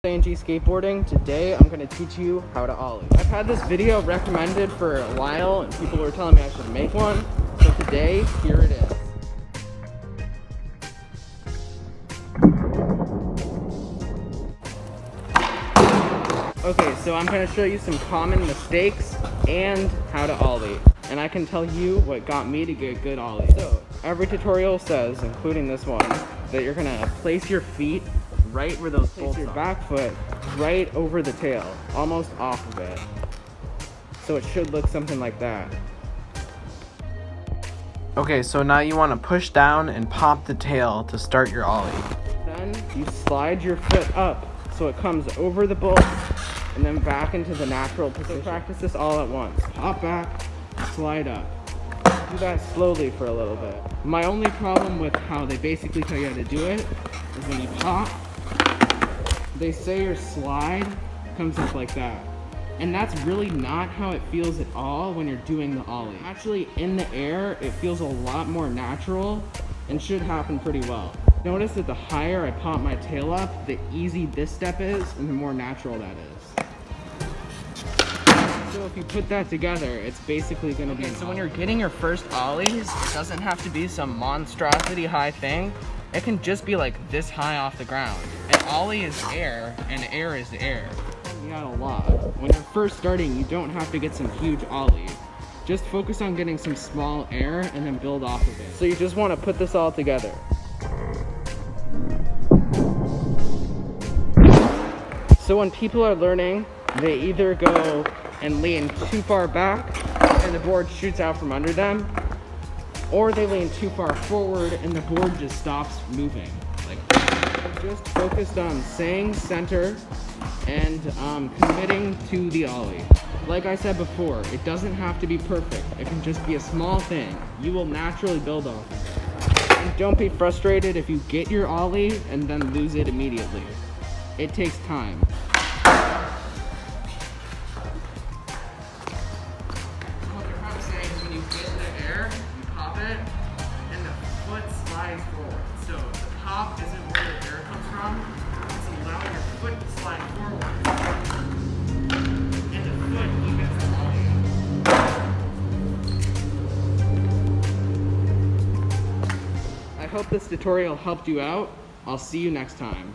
ANG skateboarding. Today I'm going to teach you how to ollie. I've had this video recommended for a while and people were telling me I should make one. So today, here it is. Okay, so I'm going to show you some common mistakes and how to ollie. And I can tell you what got me to get good ollie. So every tutorial says, including this one, that you're going to place your feet right where those bolts are. Your back foot right over the tail, almost off of it. So it should look something like that. Okay, so now you want to push down and pop the tail to start your ollie. Then you slide your foot up so it comes over the bolt and then back into the natural position. So practice this all at once. Pop back, slide up. Do that slowly for a little bit. My only problem with how they basically tell you how to do it is when you pop, they say your slide comes up like that. And that's really not how it feels at all when you're doing the ollie. Actually, in the air, it feels a lot more natural and should happen pretty well. Notice that the higher I pop my tail up, the easy this step is and the more natural that is. So if you put that together, it's basically gonna be So when you're getting your first ollies, it doesn't have to be some monstrosity high thing. It can just be like this high off the ground. An ollie is air, and air is air. You got a lot. When you're first starting, you don't have to get some huge ollie. Just focus on getting some small air and then build off of it. So you just want to put this all together. So when people are learning, they either go and lean too far back and the board shoots out from under them, or they lean too far forward and the board just stops moving. Like, I'm just focused on staying center and committing to the ollie. Like I said before, it doesn't have to be perfect. It can just be a small thing. You will naturally build off of it. And don't be frustrated if you get your ollie and then lose it immediately. It takes time. So the pop isn't where the air comes from, it's allowing your foot to slide forward. And the foot evens the ollie. I hope this tutorial helped you out. I'll see you next time.